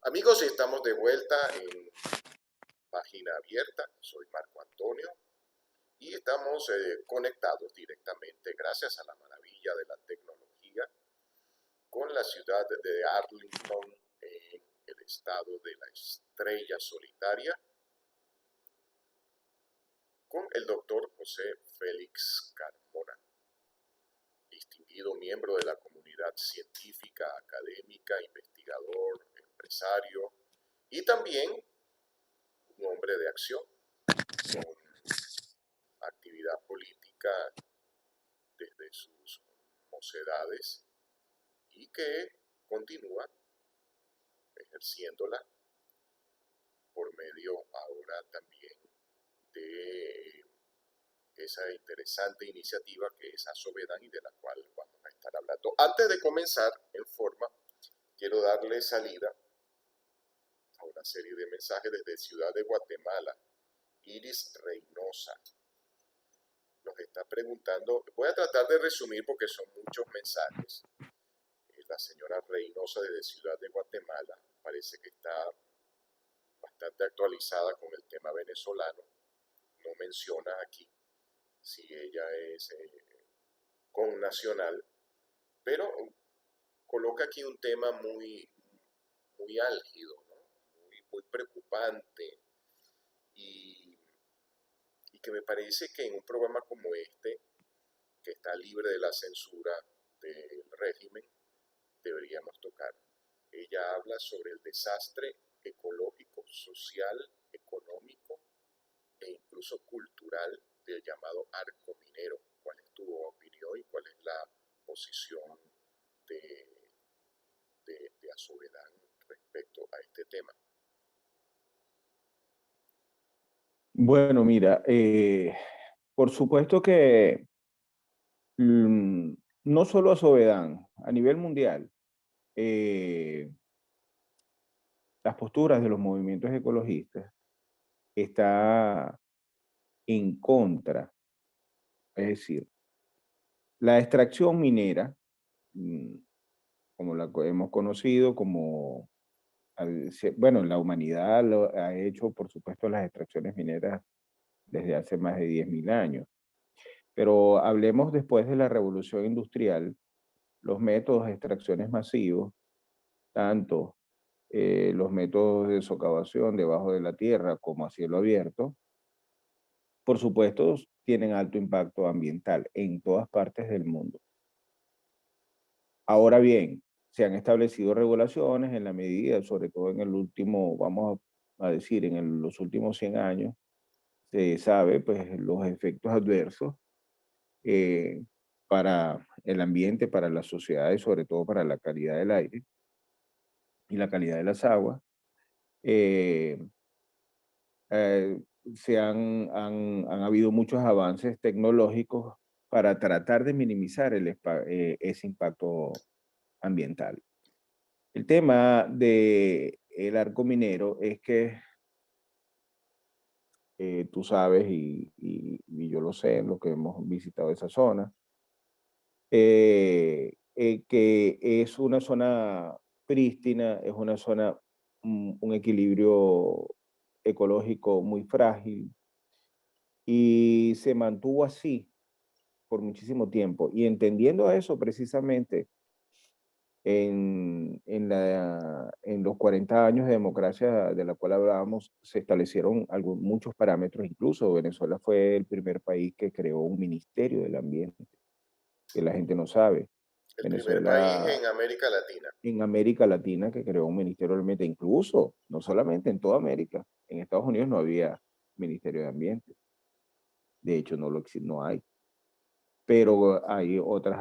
Amigos, estamos de vuelta en página abierta. Soy Marco Antonio y estamos conectados directamente, gracias a la maravilla de la tecnología, con la ciudad de Arlington, en el estado de la Estrella Solitaria, con el doctor José Félix Carmona, distinguido miembro de la comunidad científica, académica, investigador, empresario y también un hombre de acción, con actividad política desde sus mocedades y que continúa ejerciéndola por medio ahora también de esa interesante iniciativa que es Asobedan y de la cual vamos a estar hablando. Antes de comenzar en forma, quiero darle salida a una serie de mensajes desde Ciudad de Guatemala. Iris Reynosa nos está preguntando, voy a tratar de resumir porque son muchos mensajes. La señora Reynosa desde Ciudad de Guatemala parece que está bastante actualizada con el tema venezolano. No menciona aquí si ella es connacional, pero coloca aquí un tema muy álgido, ¿no? Muy preocupante y, y que me parece que en un programa como este, que está libre de la censura del régimen, deberíamos tocar. Ella habla sobre el desastre ecológico, social, económico e incluso cultural del llamado arco minero. ¿Cuál es tu opinión y cuál es la posición de, de Asobedan respecto a este tema? Bueno, mira, por supuesto que no solo a Sovedán, a nivel mundial, eh, las posturas de los movimientos ecologistas está en contra, es decir, la extracción minera, mm, como la hemos conocido, como, bueno, la humanidad ha hecho, por supuesto, las extracciones mineras desde hace más de 10.000 años. Pero hablemos después de la revolución industrial, los métodos de extracciones masivos, tanto los métodos de socavación debajo de la tierra como a cielo abierto, por supuesto, tienen alto impacto ambiental en todas partes del mundo. Ahora bien, se han establecido regulaciones en la medida, sobre todo en el último, vamos a decir, los últimos 100 años, se sabe pues los efectos adversos eh, para el ambiente, para la sociedad y sobre todo para la calidad del aire y la calidad de las aguas. Eh, eh, han habido muchos avances tecnológicos para tratar de minimizar ese impacto ambiental. El tema del arco minero es que tú sabes y yo lo sé, lo que hemos visitado esa zona, que es una zona prístina, es una zona, un equilibrio ecológico muy frágil y se mantuvo así por muchísimo tiempo. Y entendiendo eso precisamente en los 40 años de democracia de la cual hablábamos, se establecieron muchos parámetros, incluso Venezuela fue el primer país que creó un ministerio del ambiente, que la gente no sabe. El primer país Venezuela en América Latina. en América Latina que creó un ministerio de ambiente, incluso, no solamente en toda América, en Estados Unidos no había ministerio de ambiente, de hecho no hay, pero hay otras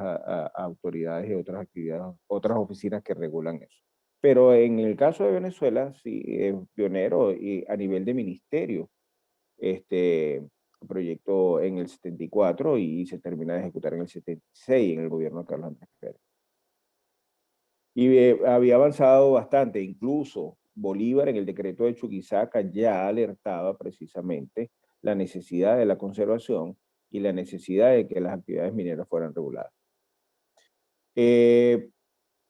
autoridades y otras actividades, otras oficinas que regulan eso. Pero en el caso de Venezuela, sí, es pionero y a nivel de ministerio, este proyecto en el 74 y se termina de ejecutar en el 76 en el gobierno de Carlos Andrés Pérez. Y había avanzado bastante, incluso Bolívar en el decreto de Chuquisaca ya alertaba precisamente la necesidad de la conservación y la necesidad de que las actividades mineras fueran reguladas.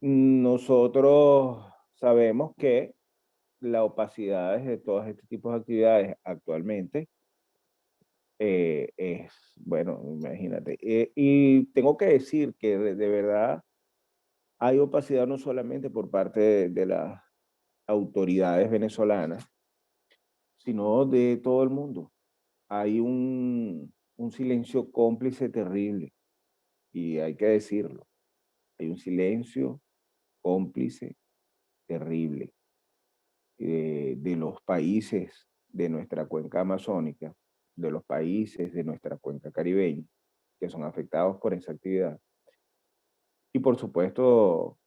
Nosotros sabemos que la opacidad de todos estos tipos de actividades actualmente es, bueno, imagínate. Y tengo que decir que de verdad hay opacidad no solamente por parte de las autoridades venezolanas, sino de todo el mundo. Hay un silencio cómplice terrible, y hay que decirlo. Hay un silencio cómplice terrible de los países de nuestra cuenca amazónica, de los países de nuestra cuenca caribeña, que son afectados por esa actividad. Y por supuesto,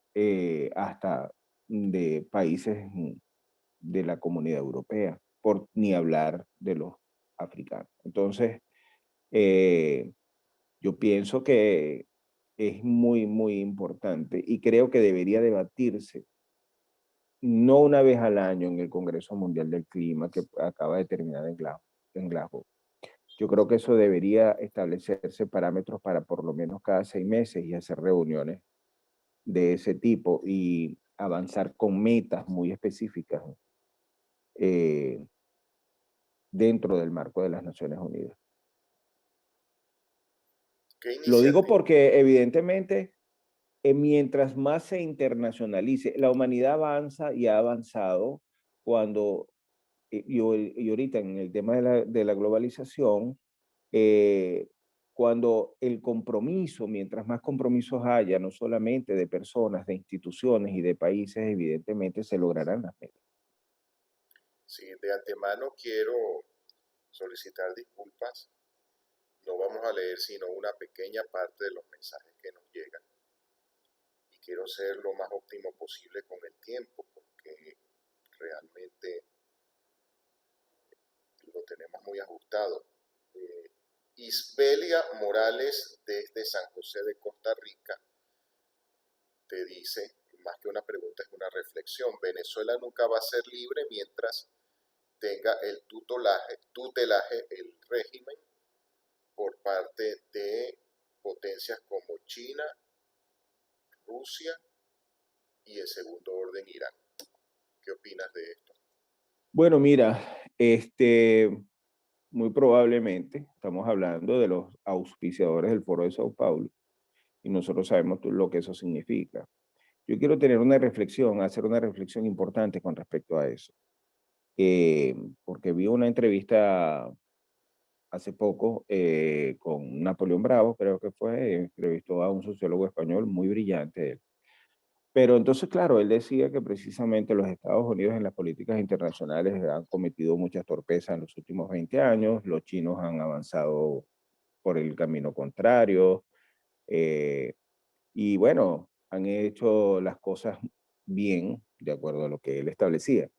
hasta de países de la comunidad europea, por ni hablar de los africanos. Entonces, eh, yo pienso que es muy, muy importante y creo que debería debatirse, no una vez al año en el Congreso Mundial del Clima que acaba de terminar en Glasgow. Yo creo que eso debería establecerse parámetros para por lo menos cada 6 meses y hacer reuniones de ese tipo y avanzar con metas muy específicas eh, dentro del marco de las Naciones Unidas. ¿Qué Lo digo iniciativa? porque evidentemente mientras más se internacionalice, la humanidad avanza y ha avanzado cuando, y ahorita en el tema de la globalización, eh, cuando el compromiso, mientras más compromisos haya, no solamente de personas, de instituciones y de países, evidentemente se lograrán las metas. Sí, de antemano quiero solicitar disculpas. No vamos a leer sino una pequeña parte de los mensajes que nos llegan y quiero ser lo más óptimo posible con el tiempo porque realmente lo tenemos muy ajustado. Eh, Isbelia Morales desde San José de Costa Rica te dice, más que una pregunta, es una reflexión. Venezuela nunca va a ser libre mientras tenga el tutelaje el régimen por parte de potencias como China, Rusia y el segundo orden Irán. ¿Qué opinas de esto? Bueno, mira, muy probablemente estamos hablando de los auspiciadores del Foro de Sao Paulo y nosotros sabemos lo que eso significa. Yo quiero tener una reflexión, hacer una reflexión importante con respecto a eso, porque vi una entrevista hace poco con Napoleón Bravo, creo que fue, entrevistó a un sociólogo español muy brillante él. Pero entonces, claro, él decía que precisamente los Estados Unidos en las políticas internacionales han cometido muchas torpezas en los últimos 20 años, los chinos han avanzado por el camino contrario, eh, y bueno, han hecho las cosas bien, de acuerdo a lo que él establecía.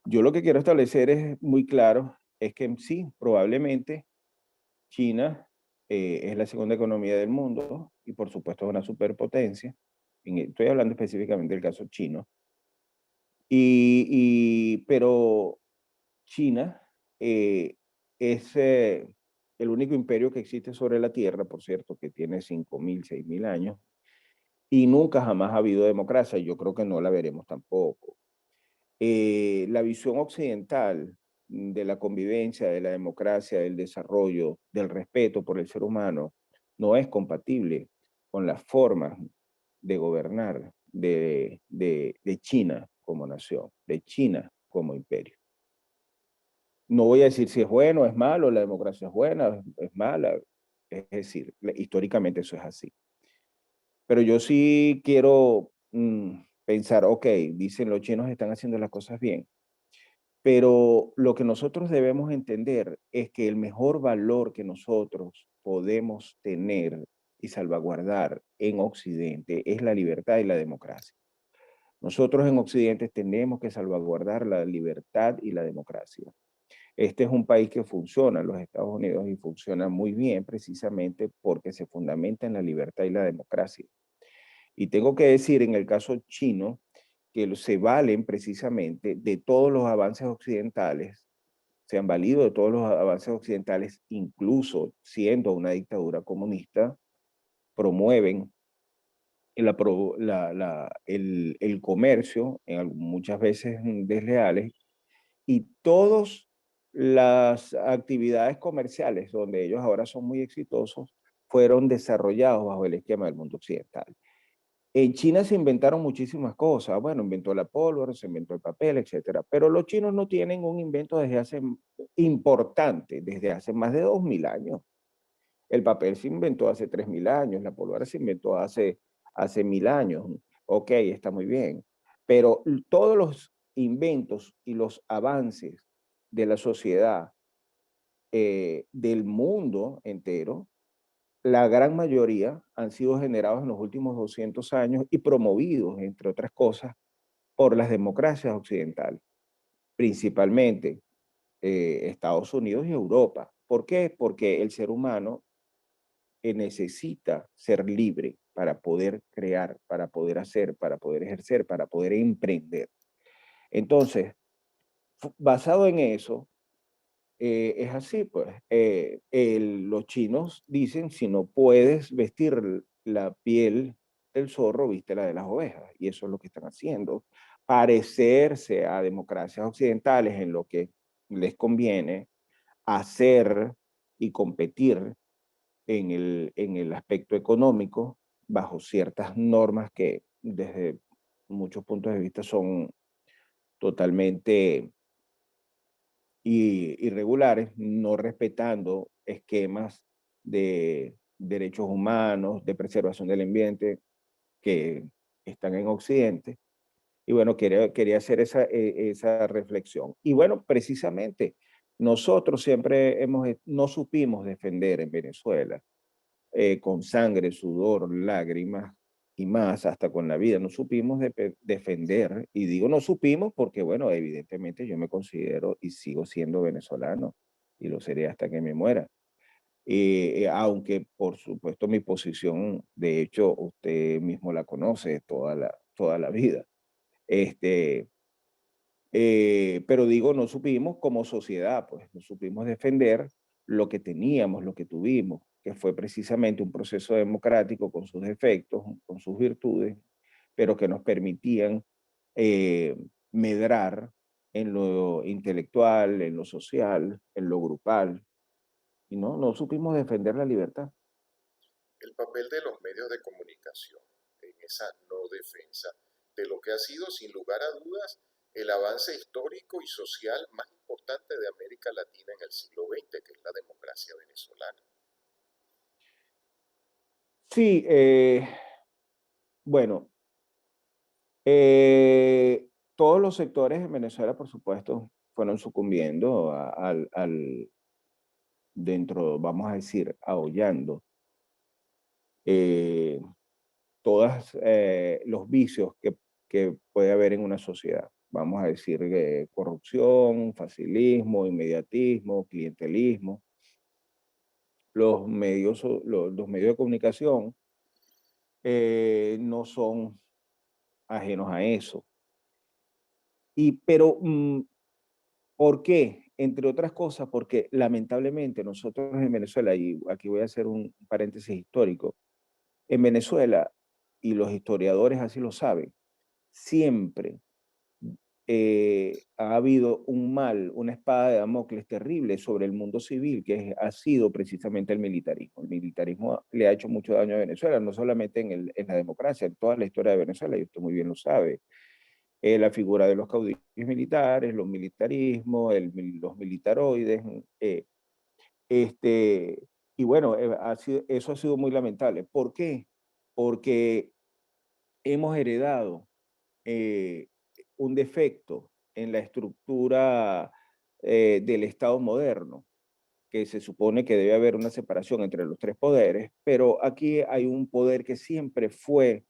Yo lo que quiero establecer es muy claro, es que sí, probablemente China es la segunda economía del mundo y por supuesto es una superpotencia. Estoy hablando específicamente del caso chino. Pero China es el único imperio que existe sobre la Tierra, por cierto, que tiene 5.000, 6.000 años, y nunca jamás ha habido democracia. Yo creo que no la veremos tampoco. La visión occidental de la convivencia, de la democracia, del desarrollo, del respeto por el ser humano, no es compatible con las formas de gobernar de China como nación, de China como imperio. No voy a decir si es bueno o es malo, la democracia es buena, es mala, es decir, históricamente eso es así. Pero yo sí quiero pensar, ok, dicen los chinos están haciendo las cosas bien, pero lo que nosotros debemos entender es que el mejor valor que nosotros podemos tener y salvaguardar en Occidente es la libertad y la democracia. Nosotros en Occidente tenemos que salvaguardar la libertad y la democracia. Este es un país que funciona, los Estados Unidos, y funciona muy bien precisamente porque se fundamenta en la libertad y la democracia. Y tengo que decir, en el caso chino, que se valen precisamente de todos los avances occidentales, se han valido de todos los avances occidentales, incluso siendo una dictadura comunista, promueven el comercio, muchas veces desleales, y todas las actividades comerciales donde ellos ahora son muy exitosos fueron desarrollados bajo el esquema del mundo occidental. En China se inventaron muchísimas cosas. Bueno, inventó la pólvora, se inventó el papel, etcétera. Pero los chinos no tienen un invento importante, desde hace más de 2000 años. El papel se inventó hace 3000 años, la pólvora se inventó hace 1000 años. Ok, está muy bien. Pero todos los inventos y los avances de la sociedad, del mundo entero, la gran mayoría han sido generados en los últimos 200 años y promovidos, entre otras cosas, por las democracias occidentales, principalmente Estados Unidos y Europa. ¿Por qué? Porque el ser humano necesita ser libre para poder crear, para poder hacer, para poder ejercer, para poder emprender. Entonces, basado en eso, es así, pues. Los chinos dicen, si no puedes vestir la piel del zorro, viste la de las ovejas. Y eso es lo que están haciendo. Parecerse a democracias occidentales en lo que les conviene, hacer y competir en el aspecto económico bajo ciertas normas que desde muchos puntos de vista son totalmente irregulares, no respetando esquemas de derechos humanos, de preservación del ambiente que están en Occidente. Y bueno, quería hacer esa reflexión. Y bueno, precisamente, nosotros siempre no supimos defender en Venezuela, con sangre, sudor, lágrimas y más, hasta con la vida. No supimos defender, y digo no supimos porque, bueno, evidentemente yo me considero y sigo siendo venezolano, y lo seré hasta que me muera. Aunque, por supuesto, mi posición, de hecho, usted mismo la conoce toda la vida. Este, pero digo, no supimos como sociedad, pues, no supimos defender lo que teníamos, lo que tuvimos, que fue precisamente un proceso democrático con sus defectos, con sus virtudes, pero que nos permitían eh, medrar en lo intelectual, en lo social, en lo grupal, y no supimos defender la libertad. El papel de los medios de comunicación en esa no defensa de lo que ha sido, sin lugar a dudas, el avance histórico y social más importante de América Latina en el siglo XX, que es la democracia venezolana. Sí, bueno, todos los sectores en Venezuela, por supuesto, fueron sucumbiendo dentro, vamos a decir, aullando eh, todos los vicios que puede haber en una sociedad. Vamos a decir corrupción, facilismo, inmediatismo, clientelismo. Los medios de comunicación no son ajenos a eso. Pero ¿por qué? Entre otras cosas, porque lamentablemente nosotros en Venezuela, y aquí voy a hacer un paréntesis histórico, en Venezuela, y los historiadores así lo saben, siempre ha habido un mal, una espada de Damocles terrible sobre el mundo civil, ha sido precisamente el militarismo. El militarismo le ha hecho mucho daño a Venezuela, no solamente en la democracia, en toda la historia de Venezuela, y usted muy bien lo sabe. La figura de los caudillos militares, los militarismos, los militaroides, este, y bueno, eso ha sido muy lamentable. ¿Por qué? Porque hemos heredado eh, un defecto en la estructura del Estado moderno, que se supone que debe haber una separación entre los tres poderes, pero aquí hay un poder que siempre fue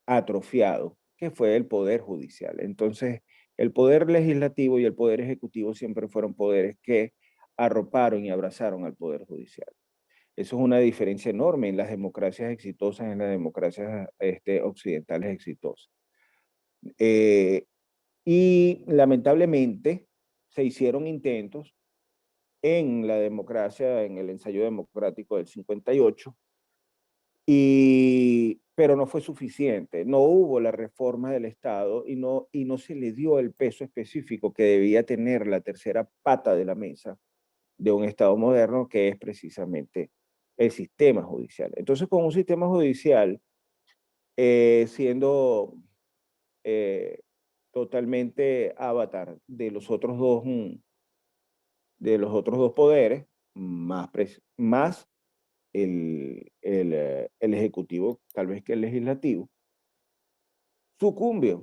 atrofiado, que fue el poder judicial. Entonces, el poder legislativo y el poder ejecutivo siempre fueron poderes que arroparon y abrazaron al poder judicial. Eso es una diferencia enorme en las democracias exitosas, en las democracias occidentales exitosas. Eh, y lamentablemente se hicieron intentos en la democracia, en el ensayo democrático del 58, pero no fue suficiente. No hubo la reforma del Estado y no se le dio el peso específico que debía tener la tercera pata de la mesa de un Estado moderno, que es precisamente el sistema judicial. Entonces, con un sistema judicial siendo eh, totalmente avatar de los otros dos poderes, más el ejecutivo, tal vez que el legislativo, sucumbe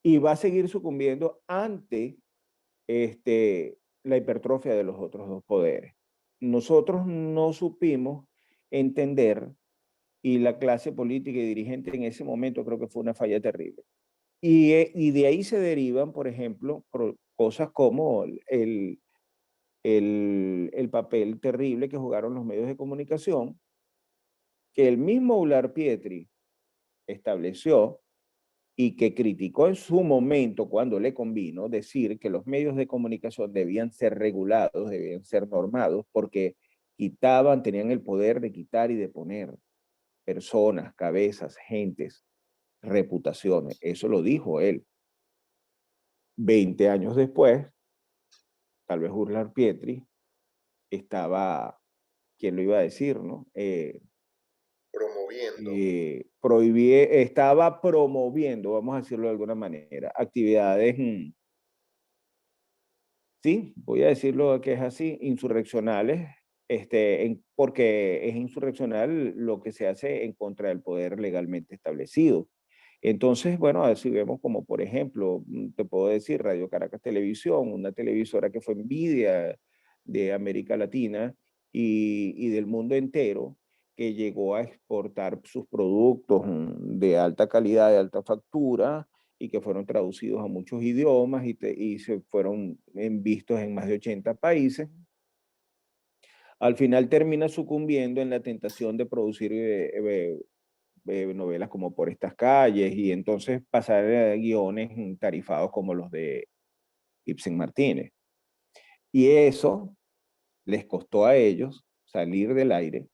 y va a seguir sucumbiendo ante la hipertrofia de los otros dos poderes. Nosotros no supimos entender, y la clase política y dirigente en ese momento creo que fue una falla terrible. Y de ahí se derivan, por ejemplo, cosas como el papel terrible que jugaron los medios de comunicación, que el mismo Ular Pietri estableció y que criticó en su momento cuando le convino decir que los medios de comunicación debían ser regulados, debían ser normados, porque tenían el poder de quitar y de poner personas, cabezas, gentes, reputaciones. Eso lo dijo él. 20 años después, tal vez Urlar Pietri estaba, ¿quién lo iba a decir, no? Promoviendo. Estaba promoviendo, vamos a decirlo de alguna manera, actividades, sí, voy a decirlo que es así, insurreccionales, porque es insurreccional lo que se hace en contra del poder legalmente establecido. Entonces, bueno, así vemos como, por ejemplo, te puedo decir Radio Caracas Televisión, una televisora que fue envidia de América Latina y del mundo entero, que llegó a exportar sus productos de alta calidad, de alta factura, y que fueron traducidos a muchos idiomas y se fueron vistos en más de 80 países. Al final termina sucumbiendo en la tentación de producir novelas como Por estas calles y entonces pasar a guiones tarifados como los de Ibsen Martínez. Y eso les costó a ellos salir del aire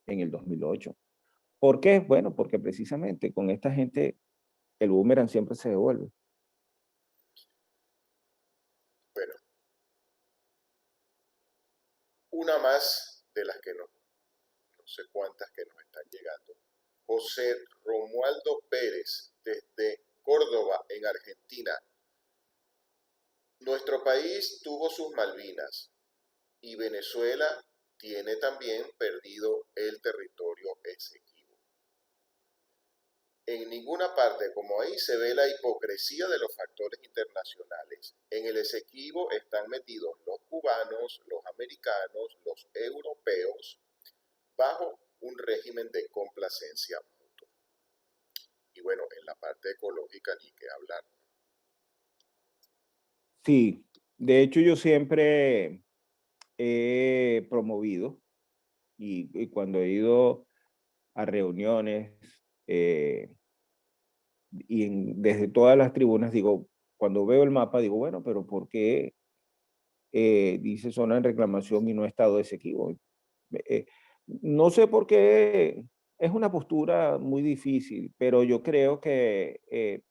en el 2008. ¿Por qué? Bueno, porque precisamente con esta gente el boomerang siempre se devuelve. Bueno, una más de las que no sé cuántas que nos están llegando. José Romualdo Pérez, desde Córdoba, en Argentina. Nuestro país tuvo sus Malvinas y Venezuela tiene también perdido el territorio Esequibo. En ninguna parte como ahí se ve la hipocresía de los factores internacionales. En el Esequibo están metidos los cubanos, los americanos, los europeos, bajo un régimen de complacencia mutua. Y bueno, en la parte ecológica ni qué hablar. Sí, de hecho yo siempre he promovido y cuando he ido a reuniones desde todas las tribunas digo, cuando veo el mapa digo, bueno, pero ¿por qué dice zona de reclamación y no estado de Esequibo? No sé por qué, es una postura muy difícil, pero yo creo que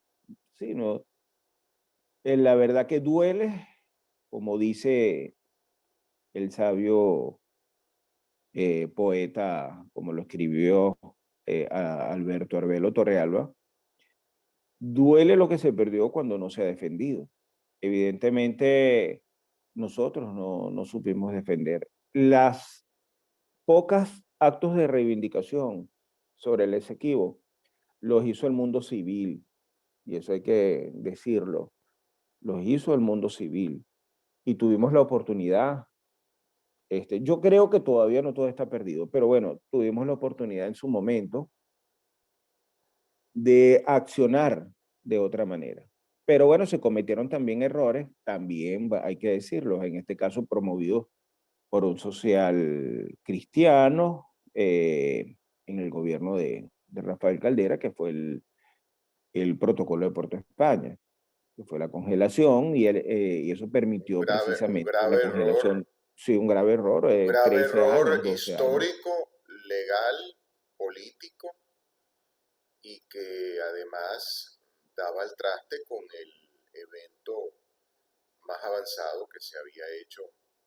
sí, no, la verdad que duele, como dice el sabio poeta, como lo escribió Alberto Arbelo Torrealba, duele lo que se perdió cuando no se ha defendido. Evidentemente, nosotros no supimos defender. Las pocas actos de reivindicación sobre el Esequibo los hizo el mundo civil, y eso hay que decirlo, los hizo el mundo civil. Y tuvimos la oportunidad. Yo creo que todavía no todo está perdido, pero bueno, tuvimos la oportunidad en su momento de accionar de otra manera. Pero bueno, se cometieron también errores, también hay que decirlo, en este caso promovidos por un social cristiano en el gobierno de Rafael Caldera, que fue el protocolo de Puerto España, que fue la congelación y eso permitió Un precisamente la grave error, congelación, sí, un grave error, un grave 13 error años, 12 años. histórico legal, político, y que además daba el traste con el evento más avanzado que se había hecho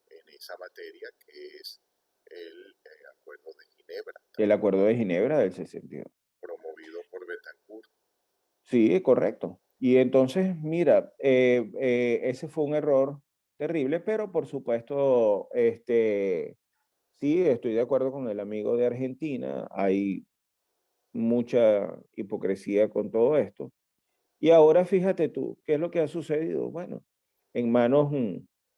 en esa materia, que es el Acuerdo de Ginebra, El Acuerdo de Ginebra del 62. promovido por Betancourt. Sí, es correcto. Y entonces, mira, ese fue un error terrible, pero por supuesto, sí, estoy de acuerdo con el amigo de Argentina. Hay mucha hipocresía con todo esto. Y ahora fíjate tú, ¿qué es lo que ha sucedido? Bueno, en manos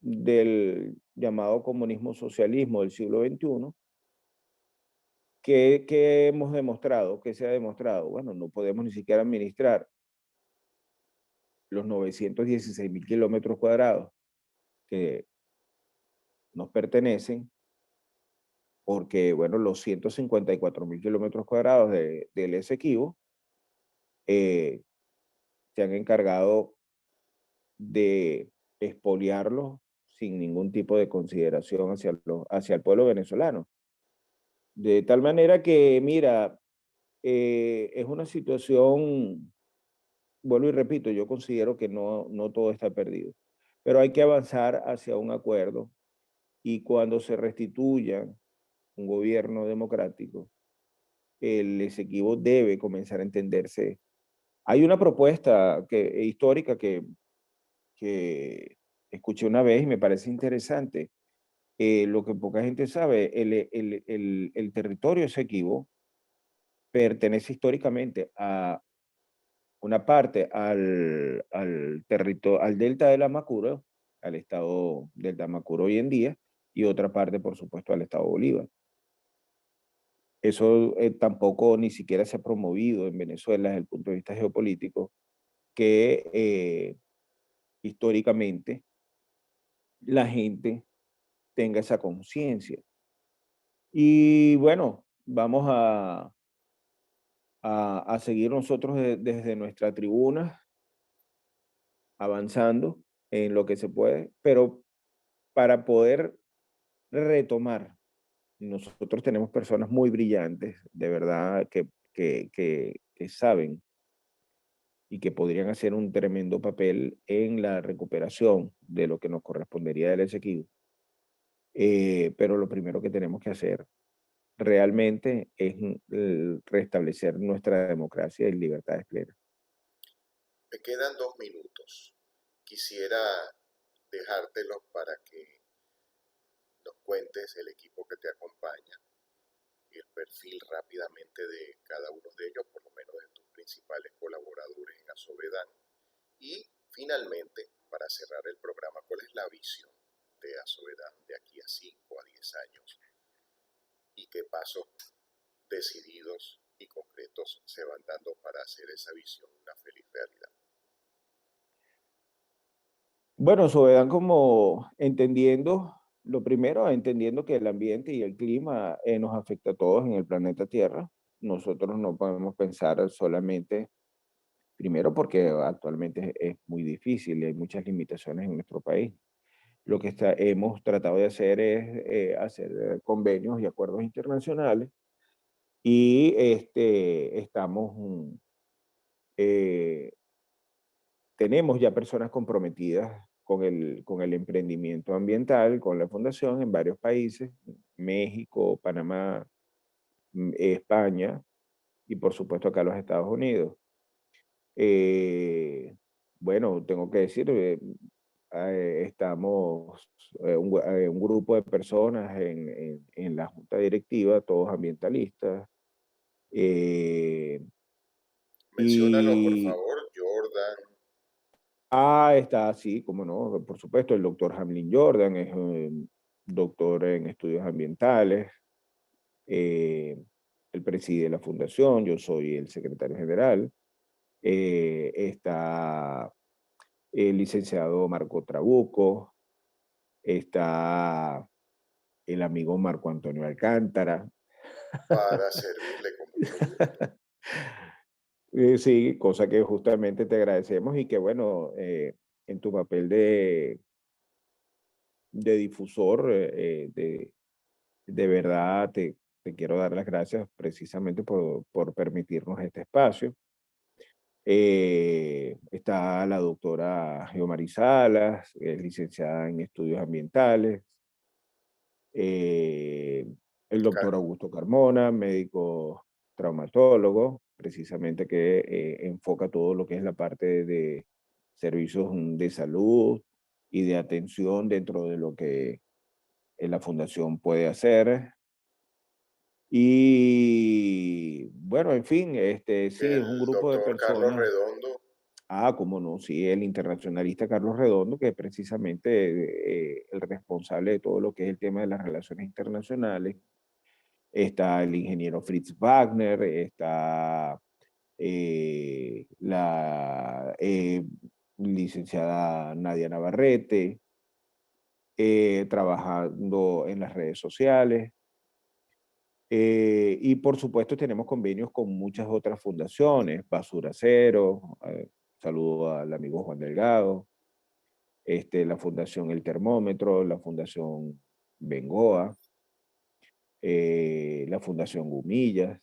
del llamado comunismo socialismo del siglo XXI, ¿qué hemos demostrado? ¿Qué se ha demostrado? Bueno, no podemos ni siquiera administrar los 916.000 kilómetros cuadrados que nos pertenecen, porque, bueno, los 154.000 kilómetros cuadrados del Esequibo se han encargado de expoliarlos sin ningún tipo de consideración hacia el pueblo venezolano. De tal manera que, mira, es una situación, vuelvo y repito, yo considero que no todo está perdido, pero hay que avanzar hacia un acuerdo y cuando se restituya un gobierno democrático, el Esequibo debe comenzar a entenderse. Hay una propuesta histórica que escuché una vez y me parece interesante. Lo que poca gente sabe, el territorio Esequibo pertenece históricamente a una parte al delta del Amacuro, al estado del Amacuro hoy en día, y otra parte, por supuesto, al estado Bolívar. Eso tampoco ni siquiera se ha promovido en Venezuela desde el punto de vista geopolítico, que históricamente la gente tenga esa conciencia. Y bueno, vamos a seguir nosotros desde nuestra tribuna, avanzando en lo que se puede, pero para poder retomar, nosotros tenemos personas muy brillantes, de verdad, que saben y que podrían hacer un tremendo papel en la recuperación de lo que nos correspondería del Esequibo. Pero lo primero que tenemos que hacer realmente es restablecer nuestra democracia y libertades plenas. Me quedan 2 minutos. Quisiera dejártelos para que nos cuentes el equipo que te acompaña y el perfil rápidamente de cada uno de ellos, por lo menos de tus principales colaboradores en Asovedán. Y finalmente, para cerrar el programa, ¿cuál es la visión de Asovedán de aquí a 5 a 10 años? ¿Y qué pasos decididos y concretos se van dando para hacer esa visión una feliz realidad? Bueno, Sobedan, como entendiendo, lo primero, entendiendo que el ambiente y el clima nos afecta a todos en el planeta Tierra. Nosotros no podemos pensar solamente, primero porque actualmente es muy difícil, hay muchas limitaciones en nuestro país. Lo que hemos tratado de hacer es hacer convenios y acuerdos internacionales y estamos, eh, tenemos ya personas comprometidas con el emprendimiento ambiental, con la fundación en varios países, México, Panamá, España y por supuesto acá los Estados Unidos. Eh, bueno, tengo que decir, estamos un grupo de personas en la junta directiva, todos ambientalistas. eh, Menciónalo, por y favor, Jordan. está así, como no, por supuesto, el doctor Hamlin Jordan es doctor en estudios ambientales. eh, Él preside la fundación, yo soy el secretario general. Está el licenciado Marco Trabuco, está el amigo Marco Antonio Alcántara. Para servirle con mucho gusto. Sí, cosa que justamente te agradecemos y que bueno, en tu papel de difusor, de verdad te te quiero dar las gracias precisamente por permitirnos este espacio. Está la doctora Geomari Salas, es licenciada en estudios ambientales. El doctor Augusto Carmona, médico traumatólogo, precisamente que enfoca todo lo que es la parte de servicios de salud y de atención dentro de lo que la fundación puede hacer. Y bueno, en fin, sí, es un El grupo de doctor Carlos personas. Redondo, Cómo no, sí, el internacionalista Carlos Redondo, que es precisamente el responsable de todo lo que es el tema de las relaciones internacionales. Está el ingeniero Fritz Wagner, está la licenciada Nadia Navarrete, trabajando en las redes sociales. Y por supuesto tenemos convenios con muchas otras fundaciones, Basura Cero, saludo al amigo Juan Delgado, la Fundación El Termómetro, la Fundación Bengoa, la Fundación Gumillas,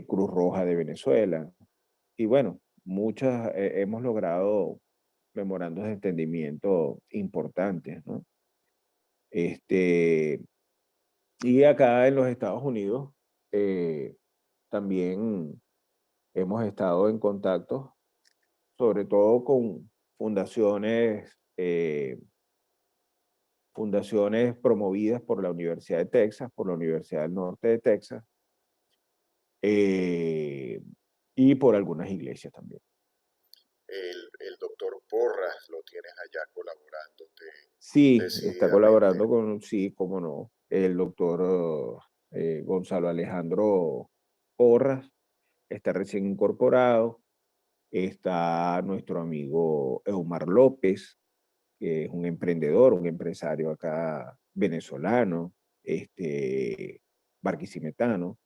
Cruz Roja de Venezuela. Y bueno, muchas hemos logrado memorandos de entendimiento importantes, ¿no? Y acá en los Estados Unidos también hemos estado en contacto, sobre todo con fundaciones promovidas por la Universidad de Texas, por la Universidad del Norte de Texas, y por algunas iglesias también. el doctor Porras, lo tienes allá colaborándote Sí, está decididamente. colaborando con, sí, cómo no, el doctor Gonzalo Alejandro Porras, está recién incorporado. Está nuestro amigo Eumar López, que es un emprendedor, un empresario acá venezolano, barquisimetano,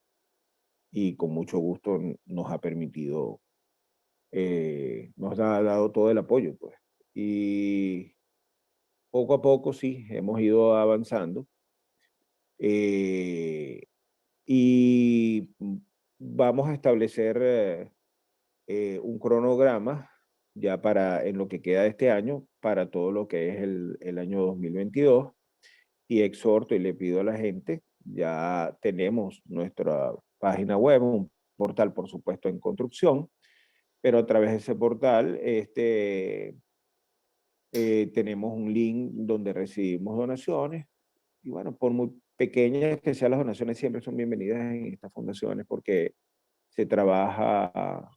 y con mucho gusto nos ha permitido, nos ha dado todo el apoyo, pues. Y poco a poco, sí, hemos ido avanzando. eh, y vamos a establecer un cronograma ya para en lo que queda de este año, para todo lo que es el año 2022. Y exhorto y le pido a la gente, ya tenemos nuestra página web, un portal por supuesto en construcción, pero a través de ese portal tenemos un link donde recibimos donaciones. Y bueno, por muy pequeñas que sean las donaciones, siempre son bienvenidas en estas fundaciones porque se trabaja,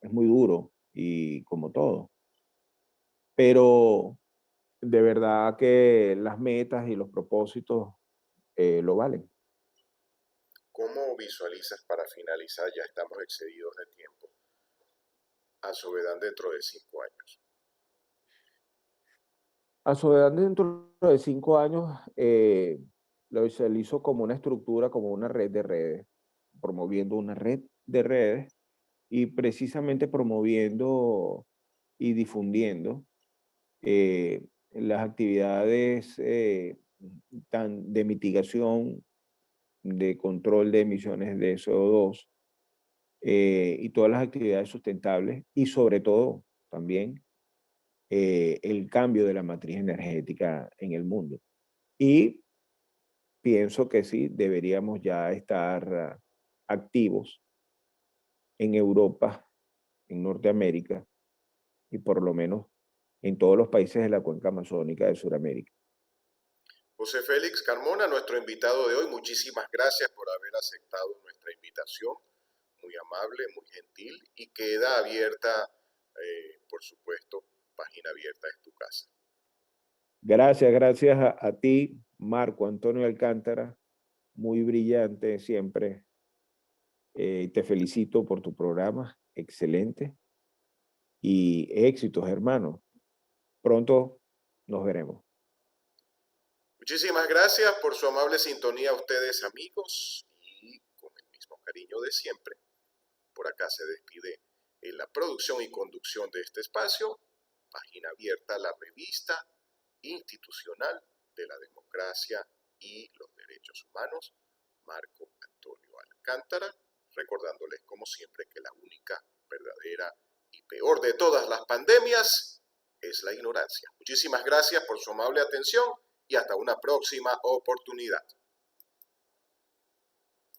es muy duro y como todo. Pero de verdad que las metas y los propósitos lo valen. ¿Cómo visualizas para finalizar? Ya estamos excedidos de tiempo. A Sobedan dentro de 5 años. A Soledad dentro de 5 años lo visualizo como una estructura, como una red de redes, promoviendo una red de redes y precisamente promoviendo y difundiendo las actividades de mitigación, de control de emisiones de CO2 y todas las actividades sustentables y sobre todo también el cambio de la matriz energética en el mundo. Y pienso que sí, deberíamos ya estar activos en Europa, en Norteamérica y por lo menos en todos los países de la cuenca amazónica de Sudamérica. José Félix Carmona, nuestro invitado de hoy, muchísimas gracias por haber aceptado nuestra invitación. Muy amable, muy gentil y queda abierta, por supuesto, página abierta es tu casa. Gracias a ti, Marco Antonio Alcántara, muy brillante siempre. Te felicito por tu programa, excelente. Y éxitos, hermano. Pronto nos veremos. Muchísimas gracias por su amable sintonía a ustedes, amigos, y con el mismo cariño de siempre. Por acá se despide en la producción y conducción de este espacio, página abierta, la revista institucional de la democracia y los derechos humanos, Marco Antonio Alcántara, recordándoles como siempre que la única, verdadera y peor de todas las pandemias es la ignorancia. Muchísimas gracias por su amable atención y hasta una próxima oportunidad.